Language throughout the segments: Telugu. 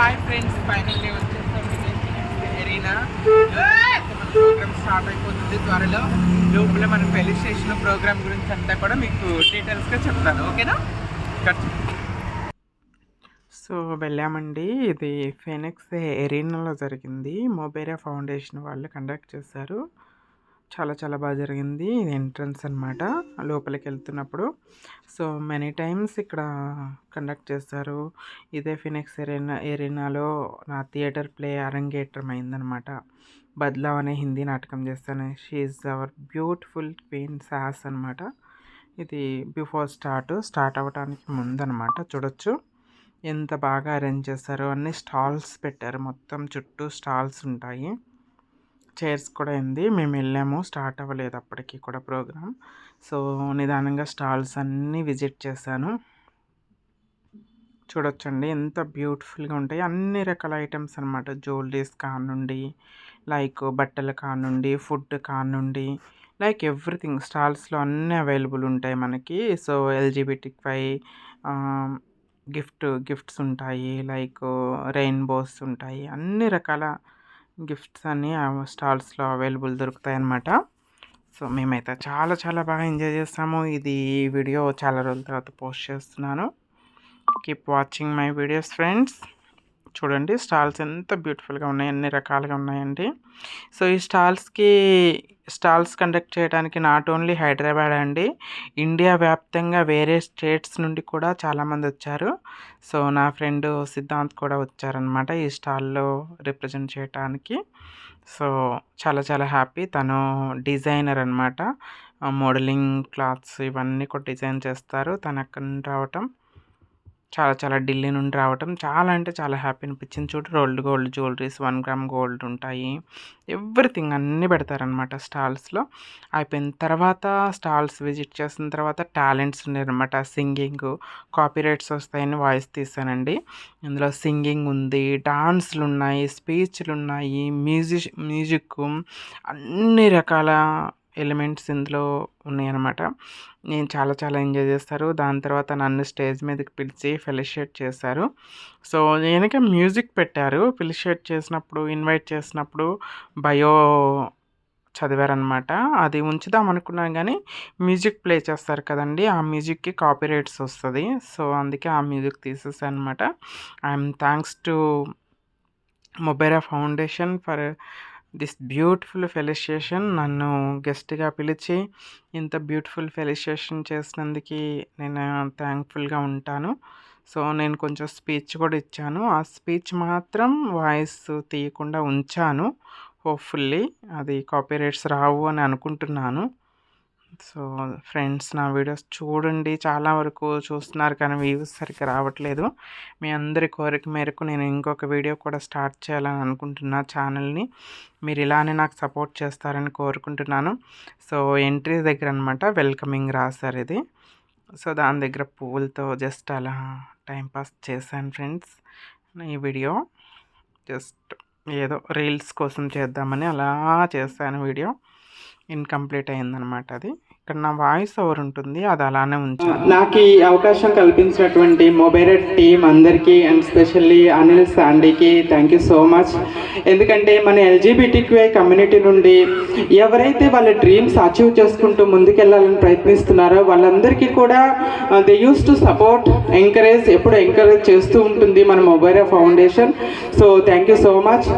హాయ్ ఫ్రెండ్స్, ఫైనల్లీ వచ్చేసాం ఎరీనా. మన ప్రోగ్రామ్ స్టార్ట్ అయిపోతుంది త్వరలో. లోపల మన పెళ్లి చేసిన ప్రోగ్రామ్ గురించి అంతా కూడా మీకు డీటెయిల్స్గా చెప్తాను, ఓకేనా? సో వెళ్ళామండి. ఇది ఫీనిక్స్ ఎరీనాలో జరిగింది. మొబైరా ఫౌండేషన్ వాళ్ళు కండక్ట్ చేశారు. చాలా చాలా బాగా జరిగింది. ఇది ఎంట్రన్స్ అనమాట లోపలికి వెళ్తున్నప్పుడు. సో మెనీ టైమ్స్ ఇక్కడ కండక్ట్ చేస్తారు. ఇదే ఫినిక్స్ ఎరీనాలో నా థియేటర్ ప్లే అరంగేట్రం అయిందనమాట. బద్లావ్ అనే హిందీ నాటకం చేస్తాను. She is our beautiful queen sauce అనమాట. ఇది బిఫోర్ స్టార్ట్ అవ్వడానికి ముందనమాట. చూడొచ్చు ఎంత బాగా అరేంజ్ చేస్తారు. అన్ని స్టాల్స్ పెట్టారు, మొత్తం చుట్టూ స్టాల్స్ ఉంటాయి. చైర్స్ కూడా ఉంది. మేము వెళ్ళాము, స్టార్ట్ అవ్వలేదు అప్పటికి కూడా ప్రోగ్రామ్. సో నిదానంగా స్టాల్స్ అన్నీ విజిట్ చేశాను. చూడొచ్చండి ఎంత బ్యూటిఫుల్గా ఉంటాయి. అన్ని రకాల ఐటమ్స్ అనమాట. జ్యువెలరీస్ కానుండి, లైక్ బట్టల కానుండి, ఫుడ్ కానుండి, లైక్ ఎవ్రీథింగ్ స్టాల్స్లో అన్నీ అవైలబుల్ ఉంటాయి మనకి. సో ఎల్జిబిటిక్వై గిఫ్ట్స్ ఉంటాయి, లైక్ రెయిన్బోస్ ఉంటాయి, అన్ని రకాల గిఫ్ట్స్ అన్నీ స్టాల్స్లో అవైలబుల్ దొరుకుతాయి అన్నమాట. సో మేమైతే చాలా చాలా బాగా ఎంజాయ్ చేస్తాము. ఇది వీడియో చాలా రోజుల తర్వాత పోస్ట్ చేస్తున్నాను. Keep watching my videos friends. చూడండి స్టాల్స్ ఎంత బ్యూటిఫుల్గా ఉన్నాయి, అన్ని రకాలుగా ఉన్నాయండి. సో ఈ స్టాల్స్ కండక్ట్ చేయడానికి నాట్ ఓన్లీ హైదరాబాద్ అండి, ఇండియా వ్యాప్తంగా వేరే స్టేట్స్ నుండి కూడా చాలామంది వచ్చారు. సో నా ఫ్రెండ్ సిద్ధాంత్ కూడా వచ్చారనమాట ఈ స్టాల్లో రిప్రజెంట్ చేయడానికి. సో చాలా చాలా హ్యాపీ. తను డిజైనర్ అనమాట. మోడలింగ్ క్లాత్స్ ఇవన్నీ కూడా డిజైన్ చేస్తారు. తను అక్కడి నుండి రావటం, చాలా చాలా ఢిల్లీ నుండి రావటం చాలా అంటే చాలా హ్యాపీ అనిపించింది. చూడు rolled gold jewelleries, 1 gram gold ఉంటాయి, ఎవ్రీథింగ్ అన్నీ పెడతారనమాట స్టాల్స్లో. అయిపోయిన తర్వాత స్టాల్స్ విజిట్ చేసిన తర్వాత టాలెంట్స్ ఉన్నాయన్నమాట. సింగింగ్, కాపీరైట్స్ వస్తాయని వాయిస్ తీసానండి. ఇందులో సింగింగ్ ఉంది, డాన్స్లు ఉన్నాయి, స్పీచ్లు ఉన్నాయి, మ్యూజిక్ అన్ని రకాల ఎలిమెంట్స్ ఇందులో ఉన్నాయన్నమాట. నేను చాలా చాలా ఎంజాయ్ చేస్తారు. దాని తర్వాత నన్ను స్టేజ్ మీదకి పిలిచి ఫెలిషియేట్ చేశారు. సో వెనక మ్యూజిక్ పెట్టారు. ఫెలిషియేట్ చేసినప్పుడు, ఇన్వైట్ చేసినప్పుడు బయో చదివారనమాట. అది ఉంచుదాం అనుకున్నాను కానీ మ్యూజిక్ ప్లే చేస్తారు కదండి, ఆ మ్యూజిక్కి కాపీరైట్స్ వస్తుంది. సో అందుకే ఆ మ్యూజిక్ తీసేసాను అనమాట. I'm thanks to Mobaira foundation for this beautiful felicitation. నన్ను గెస్ట్గా పిలిచి ఇంత బ్యూటిఫుల్ ఫెలిసియేషన్ చేసినందుకు నేను థ్యాంక్ఫుల్గా ఉంటాను. సో నేను కొంచెం స్పీచ్ కూడా ఇచ్చాను. ఆ స్పీచ్ మాత్రం వాయిస్ తీయకుండా ఉంచాను. హోప్ఫుల్లీ అది కాపీరైట్స్ రావు అని అనుకుంటున్నాను. సో ఫ్రెండ్స్, నా వీడియోస్ చూడండి. చాలా వరకు చూస్తున్నారు కానీ వ్యూస్ సరిగ్గా రావట్లేదు. మీ అందరి కోరిక మేరకు నేను ఇంకొక వీడియో కూడా స్టార్ట్ చేయాలని అనుకుంటున్నా ఛానల్ని. మీరు ఇలానే నాకు సపోర్ట్ చేస్తారని కోరుకుంటున్నాను. సో ఎంట్రీ దగ్గర అనమాట వెల్కమింగ్ రాశారు ఇది. సో దాని దగ్గర పువ్వులతో జస్ట్ అలా టైంపాస్ చేశాను ఫ్రెండ్స్. ఈ వీడియో జస్ట్ ఏదో రీల్స్ కోసం చేద్దామని అలా చేశాను. వీడియో ఇన్కంప్లీట్ అయిందనమాట. అది ఇక్కడ నా వాయిస్ ఓవర్ ఉంటుంది, అది అలానే ఉంచాను. నాకు ఈ అవకాశం కల్పించినటువంటి మొబైరా టీమ్ అందరికీ అండ్ స్పెషల్లీ అనిల్ శాండీకి థ్యాంక్ యూ సో మచ్. ఎందుకంటే మన ఎల్జీబీటీక్యూఐ కమ్యూనిటీ నుండి ఎవరైతే వాళ్ళ డ్రీమ్స్ అచీవ్ చేసుకుంటూ ముందుకెళ్ళాలని ప్రయత్నిస్తున్నారో వాళ్ళందరికీ కూడా దే యూస్ టు సపోర్ట్, ఎప్పుడు ఎంకరేజ్ చేస్తూ ఉంటుంది మన Mobaira foundation. So thank you so much.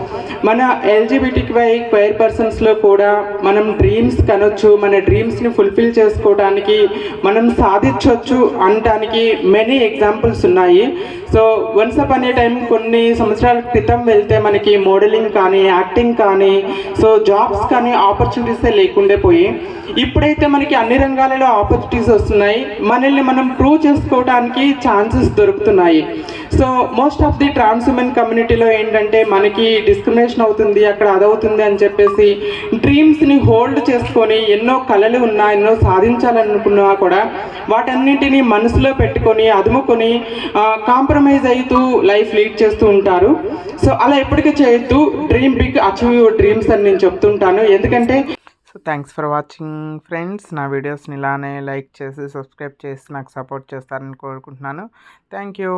మన ఎల్జీబీటీక్యూఐ క్వైర్ పర్సన్స్లో కూడా మనం డ్రీమ్స్ కనొచ్చు, మన డ్రీమ్స్ని ఫుల్ఫిల్ చేసుకోవడానికి మనం సాధించవచ్చు అనడానికి మెనీ ఎగ్జాంపుల్స్ ఉన్నాయి. సో వన్స్ అపాన్ ఏ టైం కొన్ని సంవత్సరాల క్రితం వెళ్తే మనకి మోడలింగ్ కానీ, యాక్టింగ్ కానీ, సో జాబ్స్ కానీ ఆపర్చునిటీసే లేకుండే పోయి ఇప్పుడైతే మనకి అన్ని రంగాలలో ఆపర్చునిటీస్ వస్తున్నాయి. మనల్ని మనం ప్రూవ్ చేసుకోవడానికి ఛాన్సెస్ దొరుకుతున్నాయి. So most of the trans women కమ్యూనిటీలో ఏంటంటే మనకి డిస్క్రిమినేషన్ అవుతుంది, అక్కడ అదవుతుంది అని చెప్పేసి డ్రీమ్స్ని హోల్డ్ చేసుకొని ఎన్నో కళలు ఉన్నా, ఎన్నో సాధించాలనుకున్నా కూడా వాటన్నింటినీ మనసులో పెట్టుకొని అదుముకొని కాంప్రమైజ్ అవుతూ లైఫ్ లీడ్ చేస్తూ ఉంటారు. సో అలా ఎప్పటికీ చేయొద్దు. Dream big, achieve your dreams అని నేను చెప్తుంటాను. ఎందుకంటే so thanks for watching friends. నా వీడియోస్ని ఇలానే లైక్ చేసి సబ్స్క్రైబ్ చేసి నాకు సపోర్ట్ చేస్తారని కోరుకుంటున్నాను. Thank you.